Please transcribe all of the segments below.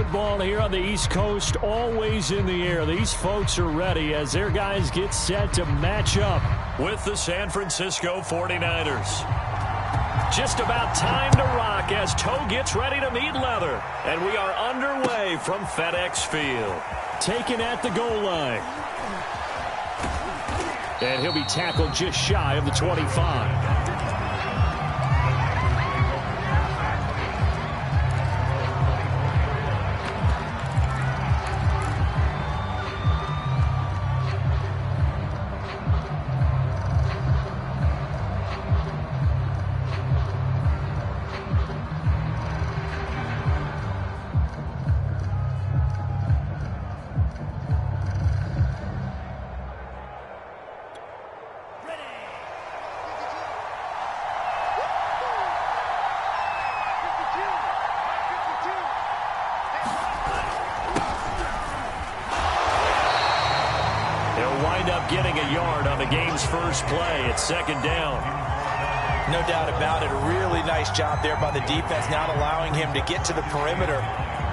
football here on the East Coast, always in the air. These folks are ready as their guys get set to match up with the San Francisco 49ers. Just about time to rock as toe gets ready to meet leather. And we are underway from FedEx Field. Taken at the goal line. And he'll be tackled just shy of the 25. Getting a yard on the game's first play. It's second down. No doubt about it. A really nice job there by the defense, not allowing him to get to the perimeter.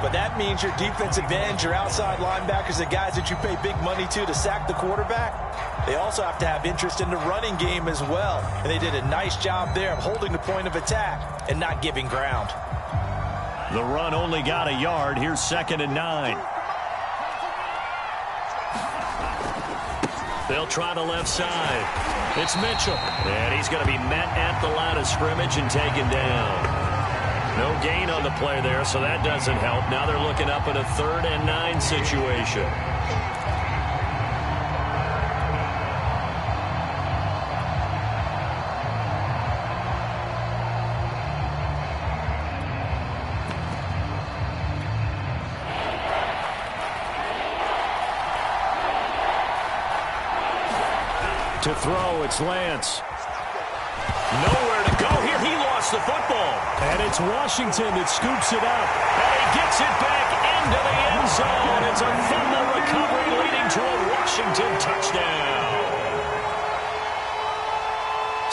But that means your defensive ends, your outside linebackers, the guys that you pay big money to sack the quarterback, they also have to have interest in the running game as well. And they did a nice job there of holding the point of attack and not giving ground. The run only got a yard. Here's 2nd and 9. They'll try the left side. It's Mitchell. And he's going to be met at the line of scrimmage and taken down. No gain on the play there, so that doesn't help. Now they're looking up at a 3rd and 9 situation. To throw, it's Lance. Nowhere to go here. He lost the football. And it's Washington that scoops it up. And he gets it back into the end zone. It's a fumble recovery leading to a Washington touchdown.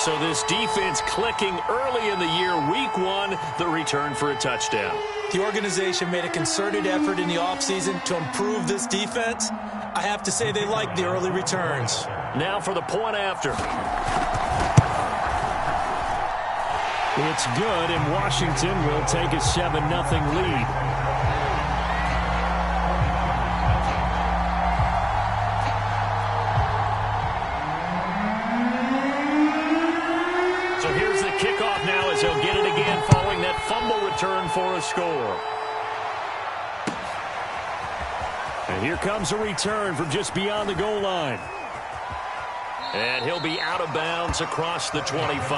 So this defense clicking early in the year. Week 1, the return for a touchdown. The organization made a concerted effort in the offseason to improve this defense. I have to say they like the early returns. Now for the point after. It's good, and Washington will take a 7-0 lead. So here's the kickoff now as he'll get it again following that fumble return for a score. And here comes a return from just beyond the goal line. And he'll be out of bounds across the 25.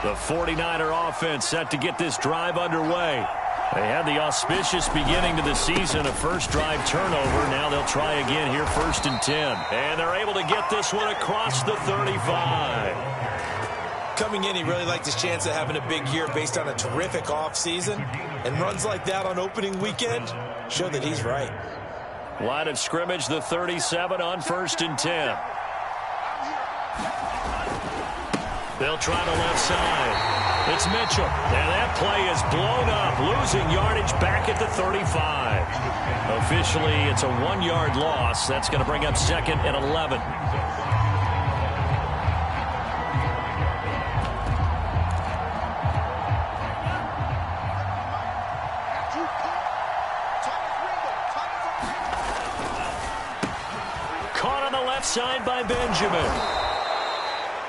The 49er offense set to get this drive underway. They had the auspicious beginning to the season, a first drive turnover. Now they'll try again here, 1st and 10. And they're able to get this one across the 35. Coming in, he really liked his chance of having a big year based on a terrific offseason. And runs like that on opening weekend show that he's right. Line of scrimmage, the 37 on 1st and 10. They'll try the left side. It's Mitchell. And that play is blown up, losing yardage back at the 35. Officially, it's a 1-yard loss. That's going to bring up 2nd and 11. Side by Benjamin.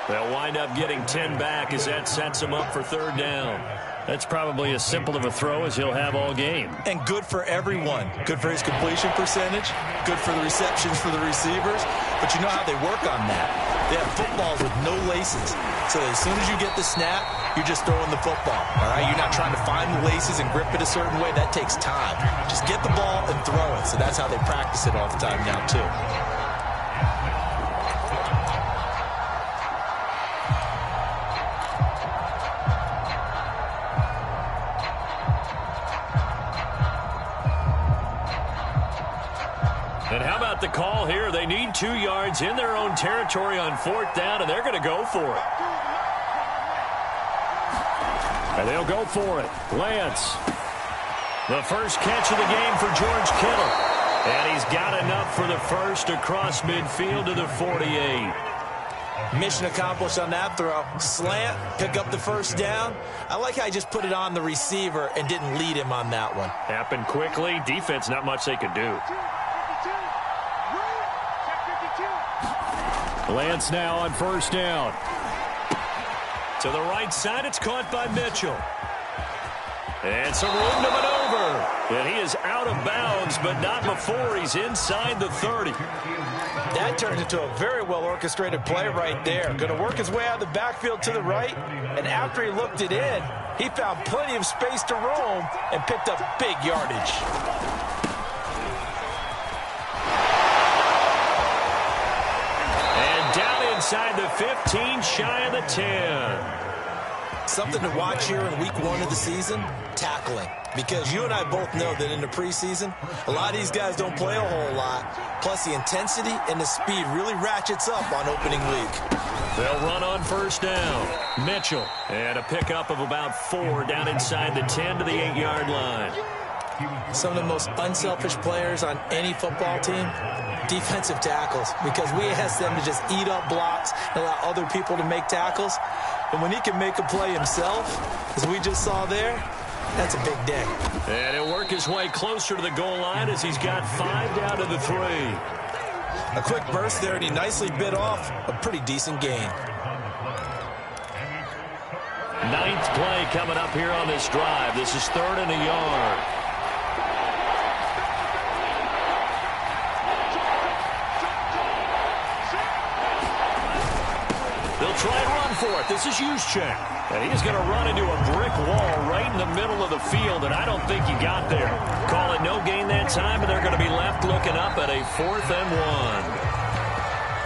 They'll wind up getting 10 back as that sets him up for 3rd down. That's probably as simple of a throw as he'll have all game. And good for everyone. Good for his completion percentage. Good for the receptions for the receivers. But you know how they work on that. They have footballs with no laces. So as soon as you get the snap, you're just throwing the football. All right? You're not trying to find the laces and grip it a certain way. That takes time. Just get the ball and throw it. So that's how they practice it all the time now, too. the call here. They need 2 yards in their own territory on 4th down, and they're going to go for it. And they'll go for it. Lance. The first catch of the game for George Kittle. And he's got enough for the first across midfield to the 48. Mission accomplished on that throw. Slant, pick up the first down. I like how he just put it on the receiver and didn't lead him on that one. Happened quickly. Defense, not much they could do. Lance now on 1st down. To the right side, it's caught by Mitchell. And some room to maneuver. And he is out of bounds, but not before he's inside the 30. That turns into a very well-orchestrated play right there. Going to work his way out of the backfield to the right, and after he looked it in, he found plenty of space to roam and picked up big yardage. And down inside the 15, shy of the 10. Something to watch here in week 1 of the season, tackling. Because you and I both know that in the preseason, a lot of these guys don't play a whole lot. Plus, the intensity and the speed really ratchets up on opening week. They'll run on 1st down. Mitchell. And a pickup of about 4 down inside the 10 to the 8-yard line. Some of the most unselfish players on any football team, defensive tackles. Because we ask them to just eat up blocks and allow other people to make tackles. And when he can make a play himself, as we just saw there, that's a big day. And he'll work his way closer to the goal line as he's got 5 down to the 3. A quick burst there, and he nicely bit off a pretty decent gain. 9th play coming up here on this drive. This is 3rd and a yard. They'll try and run for it. This is Juszczyk. And he's going to run into a brick wall right in the middle of the field, and I don't think he got there. Call it no gain that time, and they're going to be left looking up at a 4th and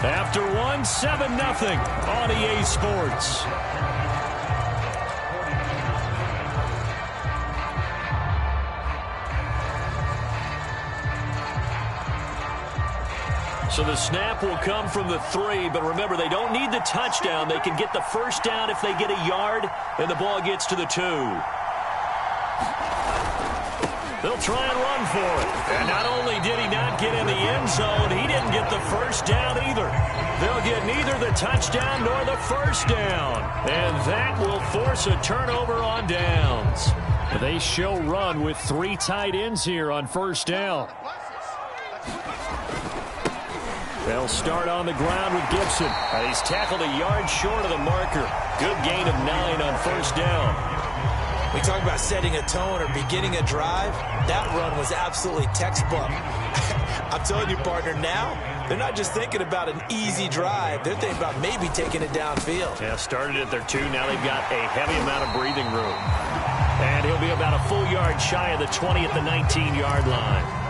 1. After 1, 7-0 on EA Sports. So the snap will come from the 3, but remember, they don't need the touchdown. They can get the first down if they get a yard, and the ball gets to the 2. They'll try and run for it. And not only did he not get in the end zone, he didn't get the first down either. They'll get neither the touchdown nor the first down. And that will force a turnover on downs. They show run with 3 tight ends here on 1st down. They'll start on the ground with Gibson. He's tackled a yard short of the marker. Good gain of 9 on 1st down. We talk about setting a tone or beginning a drive. That run was absolutely textbook. I'm telling you, partner, now they're not just thinking about an easy drive. They're thinking about maybe taking it downfield. Yeah, started at their 2. Now they've got a heavy amount of breathing room. And he'll be about a full yard shy of the 20 at the 19-yard line.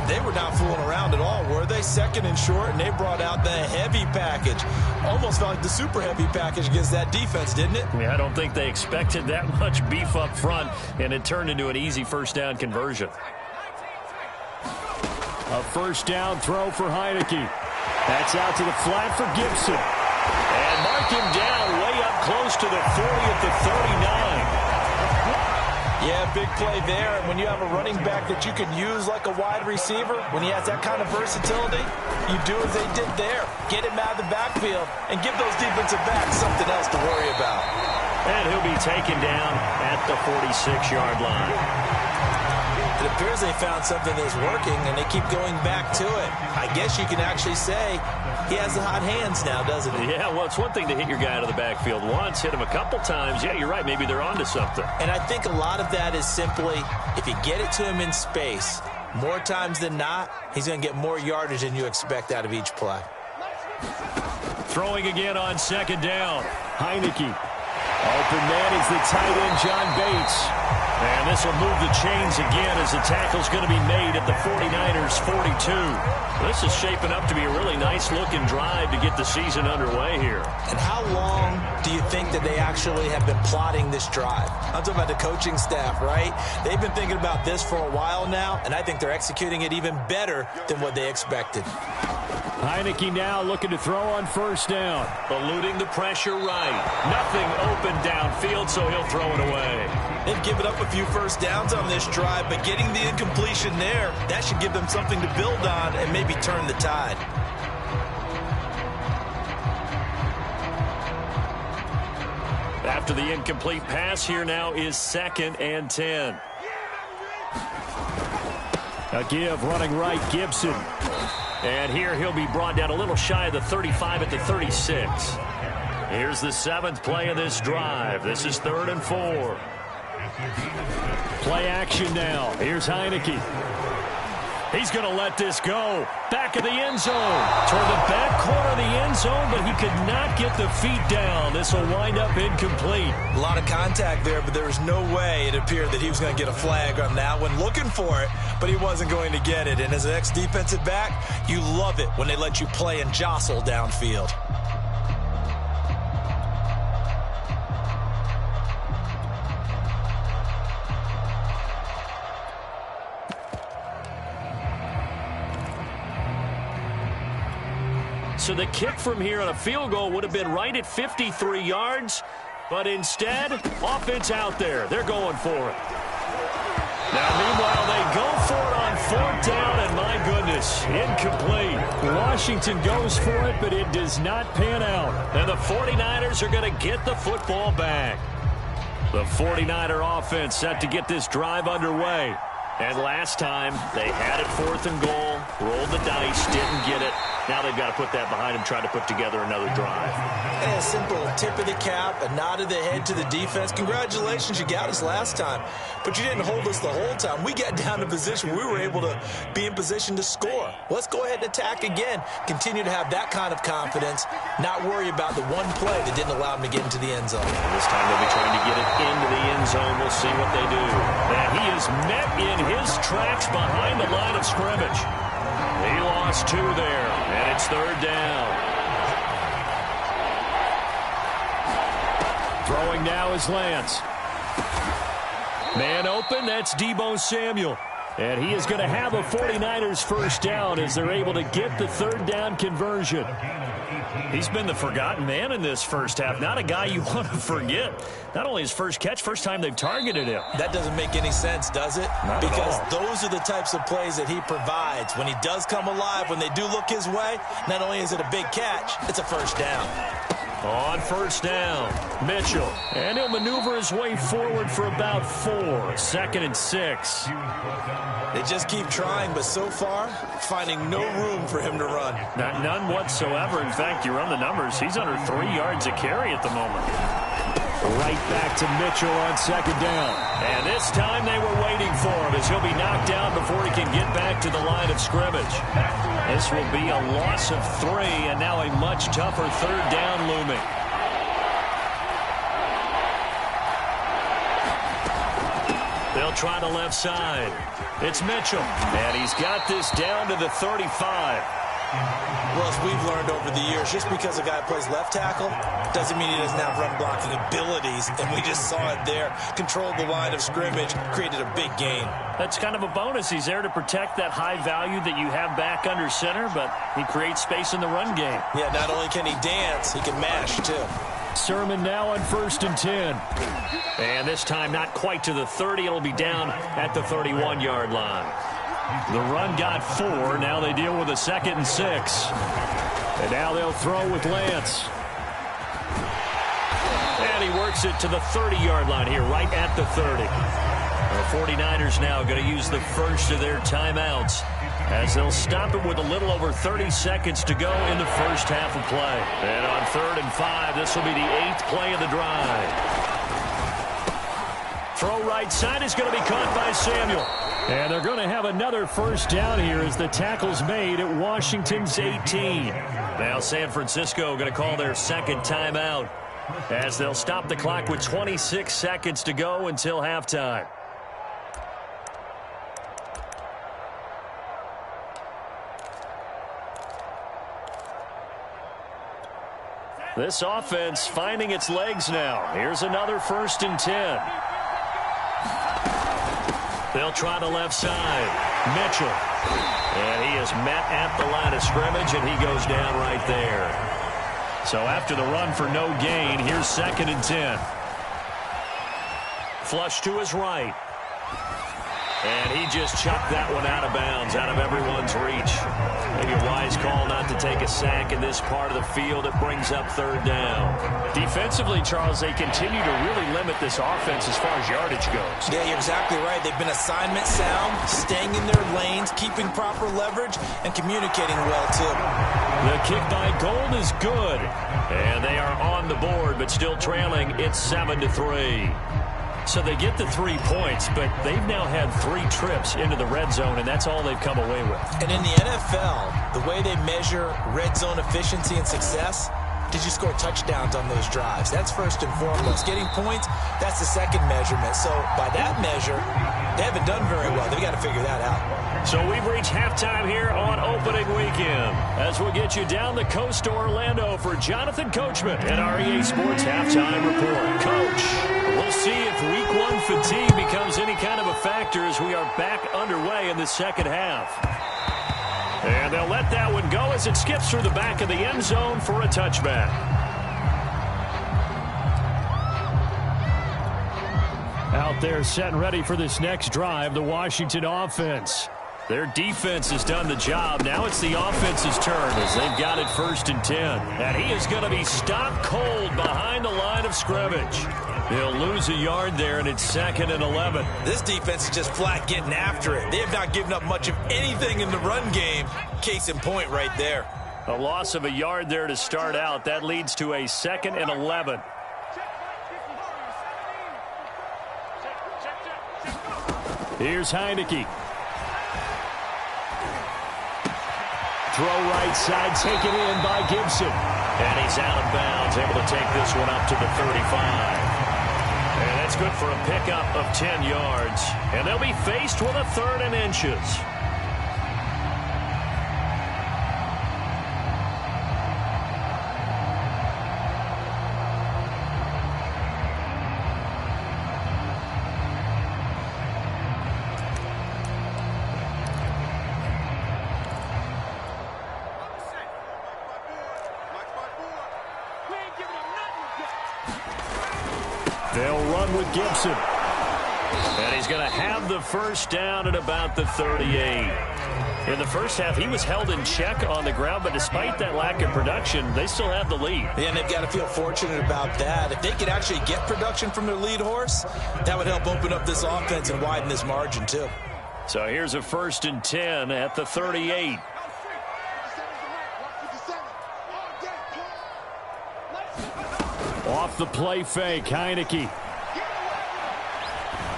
They were not fooling around at all, were they? 2nd and short, and they brought out the heavy package. Almost felt like the super heavy package against that defense, didn't it? Yeah, I don't think they expected that much beef up front, and it turned into an easy 1st down conversion. A 1st down throw for Heineke. That's out to the flat for Gibson. And mark him down way up close to the 40 at the 39. Yeah, big play there. And when you have a running back that you can use like a wide receiver, when he has that kind of versatility, you do as they did there. Get him out of the backfield and give those defensive backs something else to worry about. And he'll be taken down at the 46-yard line. It appears they found something that's working, and they keep going back to it. I guess you can actually say he has the hot hands now, doesn't he? Yeah, well, it's one thing to hit your guy out of the backfield once, hit him a couple times. Yeah, you're right. Maybe they're onto something. And I think a lot of that is simply if you get it to him in space, more times than not, he's going to get more yardage than you expect out of each play. Throwing again on 2nd down. Heineke. Open man is the tight end, John Bates. And this will move the chains again as the tackle's going to be made at the 49ers 42. This is shaping up to be a really nice-looking drive to get the season underway here. And how long do you think that they actually have been plotting this drive? I'm talking about the coaching staff, right? They've been thinking about this for a while now, and I think they're executing it even better than what they expected. Heineke now looking to throw on first down. Eluding the pressure right. Nothing open downfield, so he'll throw it away. They've given up a few first downs on this drive, but getting the incompletion there, that should give them something to build on and maybe turn the tide. After the incomplete pass, here now is 2nd and 10. A give running right, Gibson. And here he'll be brought down a little shy of the 35 at the 36. Here's the 7th play of this drive. This is 3rd and 4. Play action now. Here's Heineke. He's going to let this go. Back of the end zone. Toward the back corner of the end zone, but he could not get the feet down. This will wind up incomplete. A lot of contact there, but there was no way it appeared that he was going to get a flag on that one. Looking for it, but he wasn't going to get it. And as an ex-defensive back, you love it when they let you play and jostle downfield. So the kick from here on a field goal would have been right at 53 yards, but instead, offense out there. They're going for it. Now, meanwhile, they go for it on 4th down, and my goodness, incomplete. Washington goes for it, but it does not pan out. And the 49ers are going to get the football back. The 49er offense set to get this drive underway. And last time, they had it 4th and goal, rolled the dice, didn't get it. Now they've got to put that behind them, try to put together another drive. And a simple tip of the cap, a nod of the head to the defense. Congratulations, you got us last time. But you didn't hold us the whole time. We got down to position where we were able to be in position to score. Let's go ahead and attack again. Continue to have that kind of confidence, not worry about the one play that didn't allow them to get into the end zone. And this time they'll be trying to get it into the end zone. We'll see what they do. And he is met in his tracks behind the line of scrimmage. He lost 2 there, and it's 3rd down. Throwing now is Lance. Man open, that's Deebo Samuel. And he is going to have a 49ers first down as they're able to get the 3rd down conversion. He's been the forgotten man in this first half. Not a guy you want to forget. Not only his first catch, first time they've targeted him. That doesn't make any sense, does it? Not because at all. Those are the types of plays that he provides. When he does come alive, when they do look his way, not only is it a big catch, it's a first down. On first down, Mitchell. And he'll maneuver his way forward for about 4. 2nd and 6. They just keep trying, but so far, finding no room for him to run. None whatsoever. In fact, you run the numbers. He's under 3 yards a carry at the moment. Right back to Mitchell on 2nd down. And this time they were waiting for him as he'll be knocked down before he can get back to the line of scrimmage. This will be a loss of 3, and now a much tougher 3rd down looming. They'll try the left side. It's Mitchell, and he's got this down to the 35. Well, as we've learned over the years, just because a guy plays left tackle doesn't mean he doesn't have run blocking abilities, and we just saw it there. Controlled the line of scrimmage, created a big gain. That's kind of a bonus. He's there to protect that high value that you have back under center, but he creates space in the run game. Yeah, not only can he dance, he can mash, too. Sermon now on 1st and 10. And this time not quite to the 30. It'll be down at the 31-yard line. The run got 4. Now they deal with a 2nd and 6. And now they'll throw with Lance. And he works it to the 30-yard line here, right at the 30. The 49ers now going to use the first of their timeouts as they'll stop it with a little over 30 seconds to go in the first half of play. And on 3rd and 5, this will be the 8th play of the drive. Throw right side is going to be caught by Samuel. And they're going to have another first down here as the tackle's made at Washington's 18. Now San Francisco going to call their 2nd timeout as they'll stop the clock with 26 seconds to go until halftime. This offense finding its legs now. Here's another 1st and 10. They'll try the left side. Mitchell. And he is met at the line of scrimmage, and he goes down right there. So after the run for no gain, here's 2nd and 10. Flush to his right. And he just chucked that one out of bounds, out of everyone's reach. Maybe a wise call not to take a sack in this part of the field. It brings up 3rd down. Defensively, Charles, they continue to really limit this offense as far as yardage goes. Yeah, you're exactly right. They've been assignment sound, staying in their lanes, keeping proper leverage, and communicating well, too. The kick by Gold is good. And they are on the board, but still trailing. It's 7-3. So they get the 3 points, but they've now had 3 trips into the red zone, and that's all they've come away with. And in the NFL, the way they measure red zone efficiency and success, did you score touchdowns on those drives? That's first and foremost. Getting points, that's the second measurement. So by that measure, they haven't done very well. They've got to figure that out. So we've reached halftime here on opening weekend, as we'll get you down the coast to Orlando for Jonathan Coachman and our EA Sports Halftime Report. Coach, we'll see if Week 1 fatigue becomes any kind of a factor as we are back underway in the second half. And they'll let that one go as it skips through the back of the end zone for a touchback. Out there set and ready for this next drive, the Washington offense. Their defense has done the job. Now it's the offense's turn as they've got it 1st and 10. And he is going to be stopped cold behind the line of scrimmage. They'll lose a yard there, and it's 2nd and 11. This defense is just flat getting after it. They have not given up much of anything in the run game. Case in point right there. A loss of a yard there to start out. That leads to a 2nd and 11. Here's Heineke. Throw right side, taken in by Gibson. And he's out of bounds, able to take this one up to the 35. And that's good for a pickup of 10 yards. And they'll be faced with a 3rd and inches. They'll run with Gibson. And he's going to have the 1st down at about the 38. In the first half, he was held in check on the ground, but despite that lack of production, they still have the lead. Yeah, and they've got to feel fortunate about that. If they could actually get production from their lead horse, that would help open up this offense and widen this margin, too. So here's a 1st and 10 at the 38. Off the play fake, Heineke.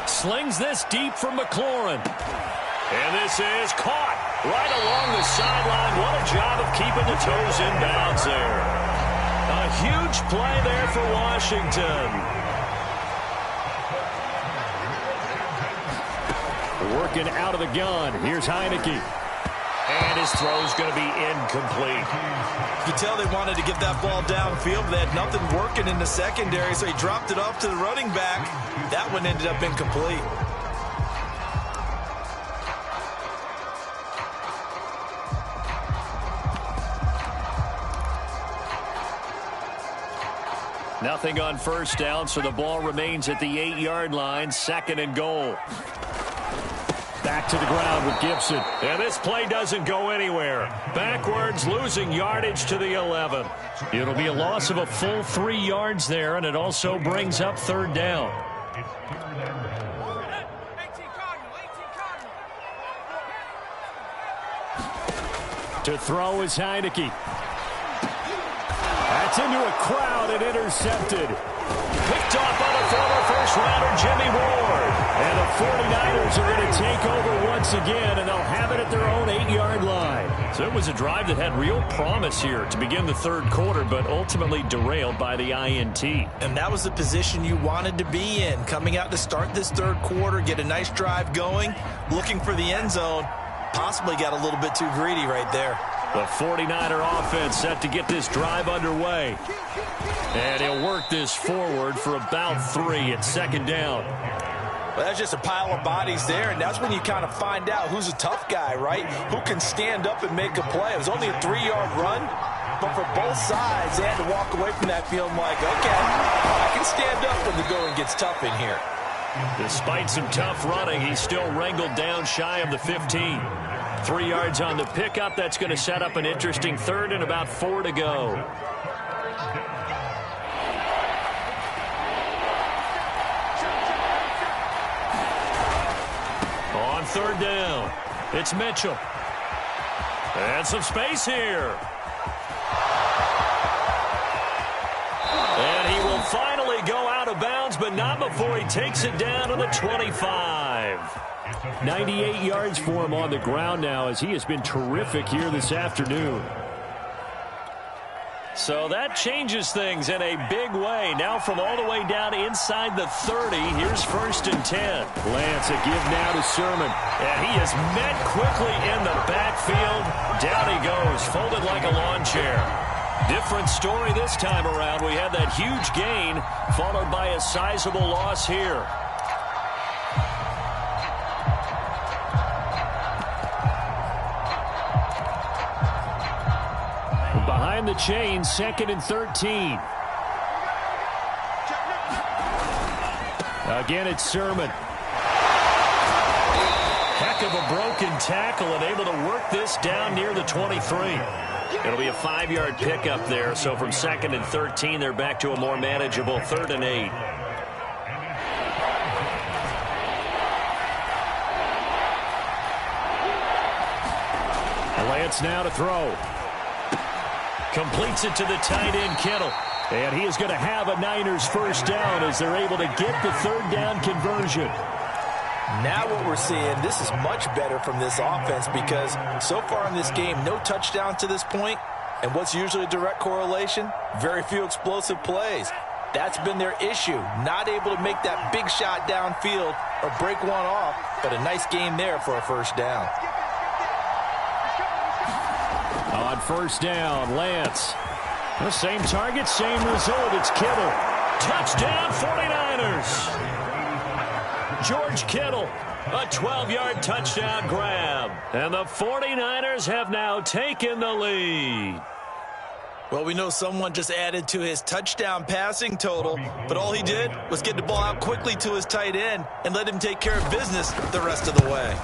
Slings this deep from McLaurin. And this is caught right along the sideline. What a job of keeping the toes in bounds there. A huge play there for Washington. Working out of the gun. Here's Heineke. And his throw is going to be incomplete. You tell they wanted to get that ball downfield, but they had nothing working in the secondary, so he dropped it off to the running back. That one ended up incomplete. Nothing on 1st down, so the ball remains at the 8-yard line, 2nd and goal. Back to the ground with Gibson. And this play doesn't go anywhere. Backwards, losing yardage to the 11. It'll be a loss of a full 3 yards there, and it also brings up 3rd down. To throw is Heineke. That's into a crowd and intercepted. Picked off on a former first-rounder, Jimmy Ward. And the 49ers are going to take over once again, and they'll have it at their own 8-yard line. So it was a drive that had real promise here to begin the 3rd quarter, but ultimately derailed by the INT. And that was the position you wanted to be in, coming out to start this 3rd quarter, get a nice drive going, looking for the end zone. Possibly got a little bit too greedy right there. The 49er offense set to get this drive underway. And he'll work this forward for about 3 at second down. Well, that's just a pile of bodies there, and that's when you kind of find out who's a tough guy, right? Who can stand up and make a play. It was only a 3-yard run, but for both sides, they had to walk away from that feeling like, okay, I can stand up when the going gets tough in here. Despite some tough running, he's still wrangled down shy of the 15. 3 yards on the pickup. That's going to set up an interesting third and about 4 to go. On third down, it's Mitchell. And some space here. And he will finally go out of bounds, but not before he takes it down to the 25. 98 yards for him on the ground now, as he has been terrific here this afternoon. So that changes things in a big way. Now from all the way down inside the 30, here's 1st and 10. Lance, a give now to Sermon. And he is met quickly in the backfield. Down he goes, folded like a lawn chair. Different story this time around. We had that huge gain, followed by a sizable loss here. Behind the chain, 2nd and 13. Again, it's Sermon. Heck of a broken tackle and able to work this down near the 23. It'll be a 5-yard pickup there, so from 2nd and 13, they're back to a more manageable 3rd and 8. Lance now to throw. Completes it to the tight end, Kittle. And he is going to have a Niners first down as they're able to get the 3rd down conversion. Now what we're seeing, this is much better from this offense because so far in this game, no touchdown to this point. And what's usually a direct correlation? Very few explosive plays. That's been their issue. Not able to make that big shot downfield or break one off, but a nice game there for a first down. On 1st down, Lance. The same target, same result. It's Kittle. Touchdown, 49ers. George Kittle, a 12-yard touchdown grab. And the 49ers have now taken the lead. Well, we know someone just added to his touchdown passing total, but all he did was get the ball out quickly to his tight end and let him take care of business the rest of the way.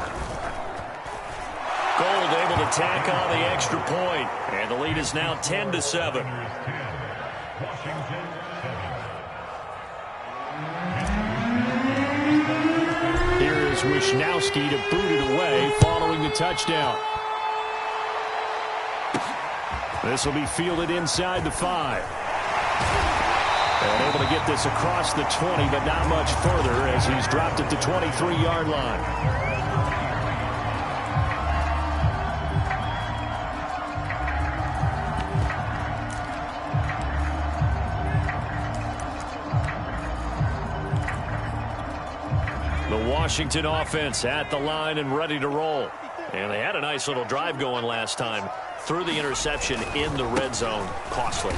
Gold able to tack on the extra point, and the lead is now 10-7. Here is Wisnowski to boot it away following the touchdown. This will be fielded inside the 5. And able to get this across the 20, but not much further as he's dropped at the 23-yard line. Washington offense at the line and ready to roll. And they had a nice little drive going last time. Threw the interception in the red zone. Costly.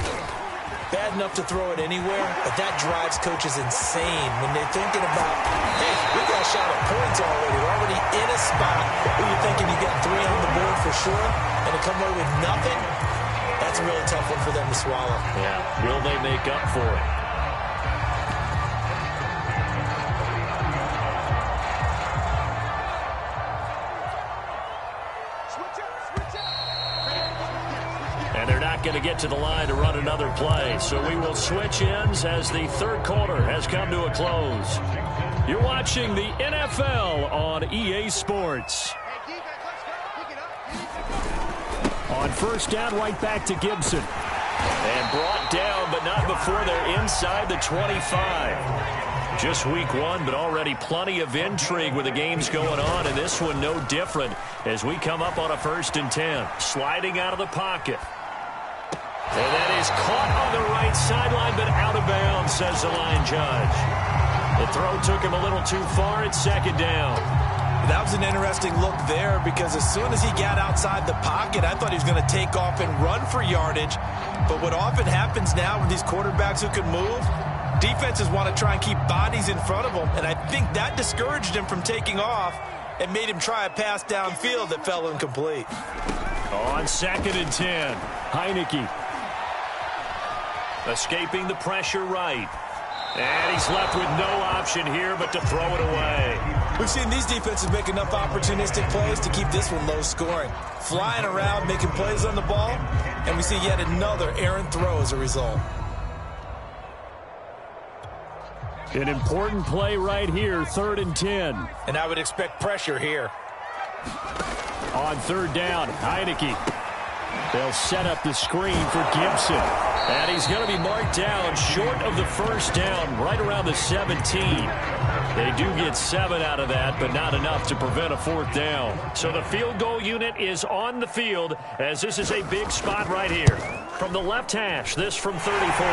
Bad enough to throw it anywhere, but that drives coaches insane when they're thinking about, hey, we got a shot at points already. We're already in a spot where you're thinking you got 3 on the board for sure, and to come away with nothing, that's a really tough one for them to swallow. Yeah, will they make up for it? Going to get to the line to run another play. So we will switch ends as the 3rd quarter has come to a close. You're watching the NFL on EA Sports. On 1st down, right back to Gibson. And brought down, but not before they're inside the 25. Just week 1, but already plenty of intrigue with the games going on, and this one no different as we come up on a 1st and 10. Sliding out of the pocket. And that is caught on the right sideline, but out of bounds, says the line judge. The throw took him a little too far. It's 2nd down. That was an interesting look there because as soon as he got outside the pocket, I thought he was going to take off and run for yardage. But what often happens now with these quarterbacks who can move, defenses want to try and keep bodies in front of them, and I think that discouraged him from taking off and made him try a pass downfield that fell incomplete. On 2nd and 10, Heineke escaping the pressure right. And he's left with no option here but to throw it away. We've seen these defenses make enough opportunistic plays to keep this one low scoring. Flying around, making plays on the ball, and we see yet another errant throw as a result. An important play right here, 3rd and 10. And I would expect pressure here. On 3rd down, Heineke. They'll set up the screen for Gibson. And he's going to be marked down short of the 1st down, right around the 17. They do get 7 out of that, but not enough to prevent a 4th down. So the field goal unit is on the field, as this is a big spot right here. From the left hash, this from 34.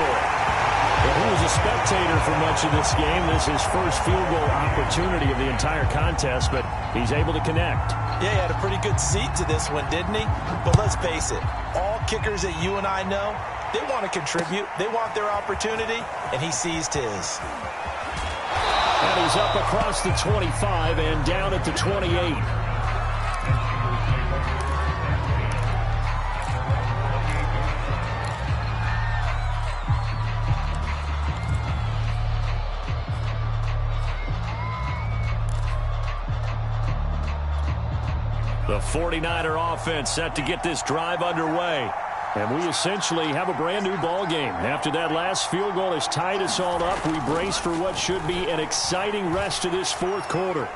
Well, he was a spectator for much of this game. This is his first field goal opportunity of the entire contest, but he's able to connect. Yeah, he had a pretty good seat to this one, didn't he? But let's face it, all kickers that you and I know, they want to contribute. They want their opportunity, and he seized his. And he's up across the 25 and down at the 28. The 49er offense set to get this drive underway. And we essentially have a brand-new ball game. After that last field goal has tied us all up, we brace for what should be an exciting rest of this 4th quarter.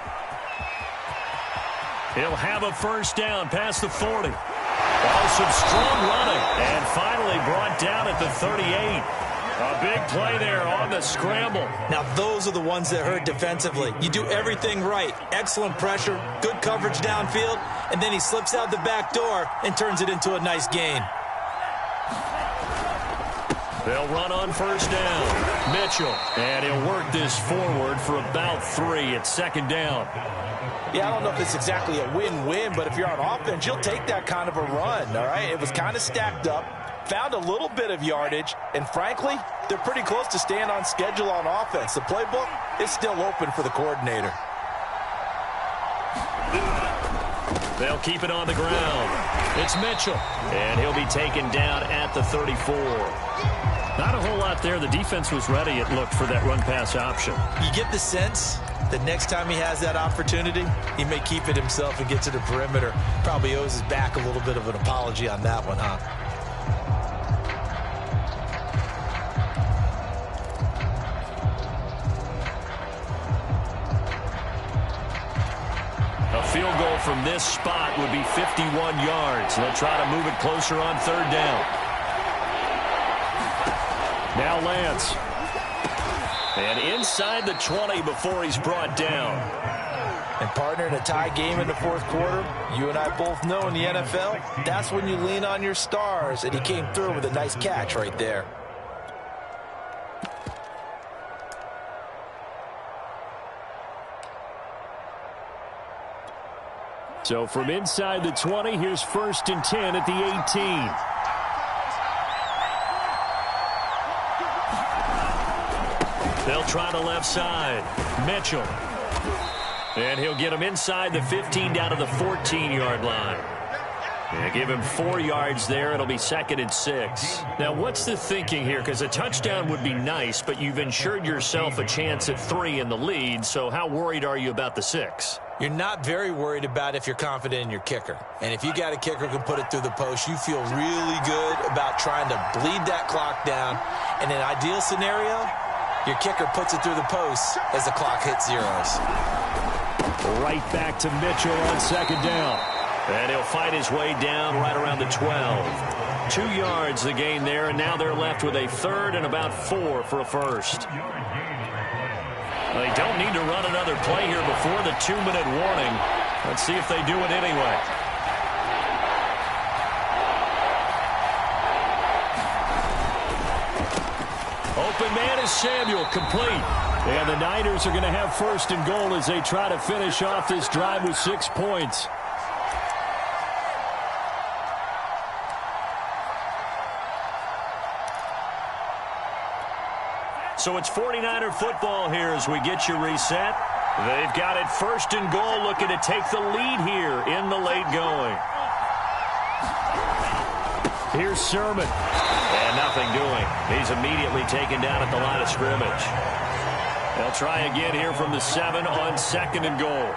He'll have a 1st down past the 40. Oh, some strong running. And finally brought down at the 38. A big play there on the scramble. Now, those are the ones that hurt defensively. You do everything right. Excellent pressure, good coverage downfield, and then he slips out the back door and turns it into a nice gain. They'll run on 1st down. Mitchell. And he'll work this forward for about 3 at 2nd down. Yeah, I don't know if it's exactly a win-win, but if you're on offense, you'll take that kind of a run, all right? It was kind of stacked up, found a little bit of yardage, and frankly, they're pretty close to staying on schedule on offense. The playbook is still open for the coordinator. They'll keep it on the ground. It's Mitchell. And he'll be taken down at the 34. Not a whole lot there. The defense was ready, it looked, for that run-pass option. You get the sense that next time he has that opportunity, he may keep it himself and get to the perimeter. Probably owes his back a little bit of an apology on that one, huh? A field goal from this spot would be 51 yards. They'll try to move it closer on 3rd down. Now Lance. And inside the 20 before he's brought down. And partner, in a tie game in the 4th quarter, you and I both know in the NFL, that's when you lean on your stars, and he came through with a nice catch right there. So from inside the 20, here's 1st and 10 at the 18. They'll try the left side. Mitchell. And he'll get him inside the 15 down to the 14-yard line. And give him 4 yards there. It'll be 2nd and 6. Now, what's the thinking here? Because a touchdown would be nice, but you've ensured yourself a chance at 3 in the lead. So how worried are you about the 6? You're not very worried about if you're confident in your kicker. And if you got a kicker who can put it through the post, you feel really good about trying to bleed that clock down. In an ideal scenario, your kicker puts it through the post as the clock hits zeros. Right back to Mitchell on 2nd down. And he'll fight his way down right around the 12. 2 yards the gain there, and now they're left with a 3rd and about 4 for a 1st. They don't need to run another play here before the 2-minute warning. Let's see if they do it anyway. Open man is Samuel, complete. And the Niners are going to have first and goal as they try to finish off this drive with 6 points. So it's 49er football here as we get you reset. They've got it first and goal, looking to take the lead here in the late going. Here's Sermon. And nothing doing. He's immediately taken down at the line of scrimmage. They'll try again here from the 7 on second and goal.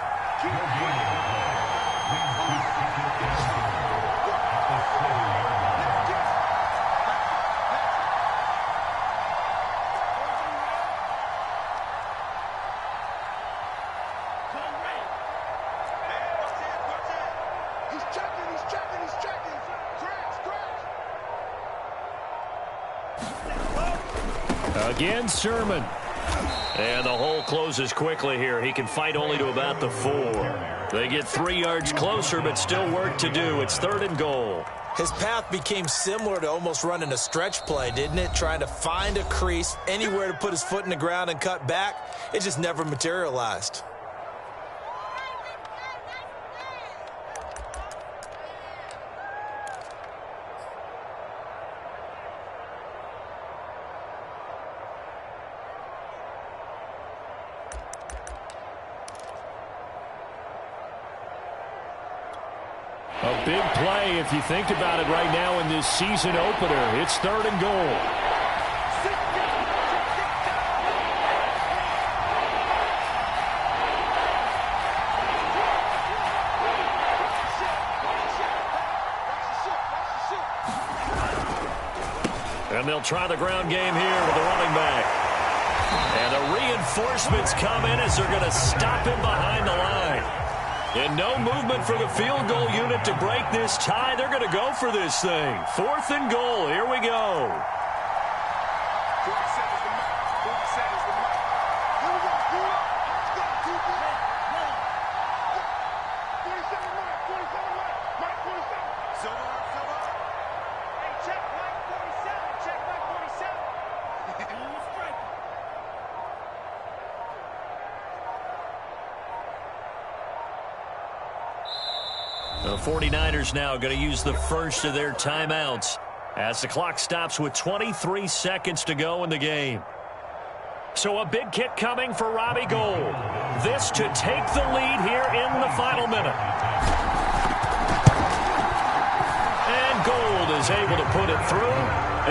Again, Sermon. And the hole closes quickly here. He can fight only to about the 4. They get 3 yards closer, but still work to do. It's third and goal. His path became similar to almost running a stretch play, didn't it? Trying to find a crease, anywhere to put his foot in the ground and cut back. It just never materialized. A big play if you think about it right now in this season opener. It's third and goal. And they'll try the ground game here with the running back. And the reinforcements come in as they're going to stop him behind the line. And no movement for the field goal unit to break this tie. They're going to go for this thing. Fourth and goal. Here we go. 40 seconds to mark. 40 seconds to mark. Here we go. Here we go. Let's go. 47 mark. 47 mark. Mark 47. Silver. Silver. Hey, check Mike 47. Check Mike 47. Strike. The 49ers now going to use the first of their timeouts as the clock stops with 23 seconds to go in the game. So a big kick coming for Robbie Gould. This to take the lead here in the final minute. And Gould is able to put it through.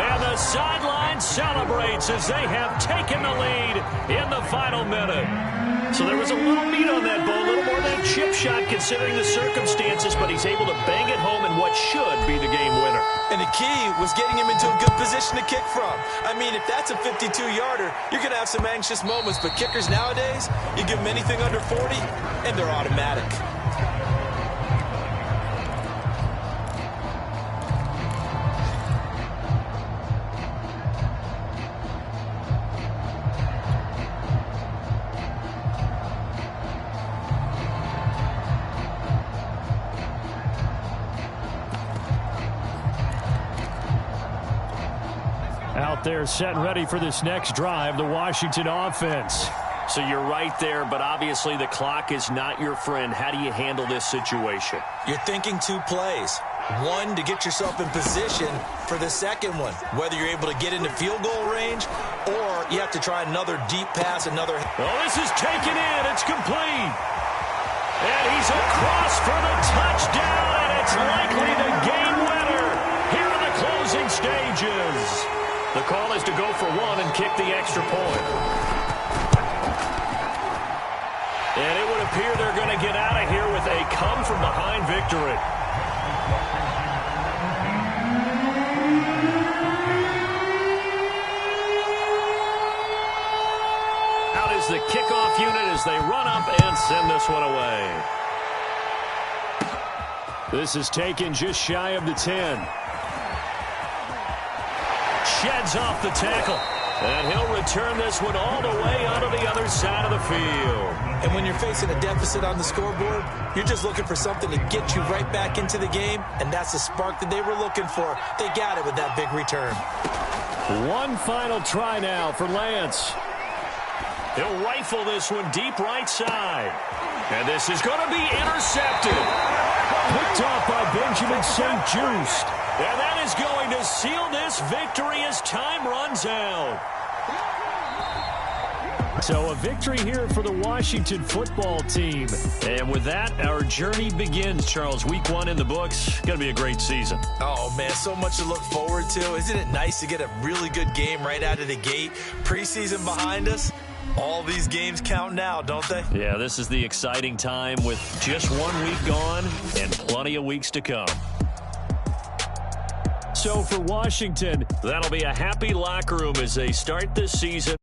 And the sideline celebrates as they have taken the lead in the final minute. So there was a little meat on that ball, a little more than a chip shot considering the circumstances, but he's able to bang it home in what should be the game winner. And the key was getting him into a good position to kick from. I mean, if that's a 52-yarder, you're going to have some anxious moments, but kickers nowadays, you give them anything under 40, and they're automatic. Out there set and ready for this next drive, the Washington offense. So you're right there, but obviously the clock is not your friend. How do you handle this situation? You're thinking 2 plays. One, to get yourself in position for the second one, whether you're able to get into field goal range or you have to try another deep pass, another... Oh, this is taken in. It's complete. And he's across for the touchdown, and it's likely the game winner here in the closing stages. The call is to go for 1 and kick the extra point. And it would appear they're going to get out of here with a come-from-behind victory. Out is the kickoff unit as they run up and send this one away. This is taken just shy of the 10. Sheds off the tackle. And he'll return this one all the way onto the other side of the field. And when you're facing a deficit on the scoreboard, you're just looking for something to get you right back into the game, and that's the spark that they were looking for. They got it with that big return. One final try now for Lance. He'll rifle this one deep right side. And this is going to be intercepted. Picked off by Benjamin St. Just. And that is going to seal this victory as time runs out. So a victory here for the Washington football team. And with that, our journey begins, Charles. Week 1 in the books. Going to be a great season. Oh, man, so much to look forward to. Isn't it nice to get a really good game right out of the gate? Preseason behind us. All these games count now, don't they? Yeah, this is the exciting time with just 1 week gone and plenty of weeks to come. So for Washington, that'll be a happy locker room as they start this season.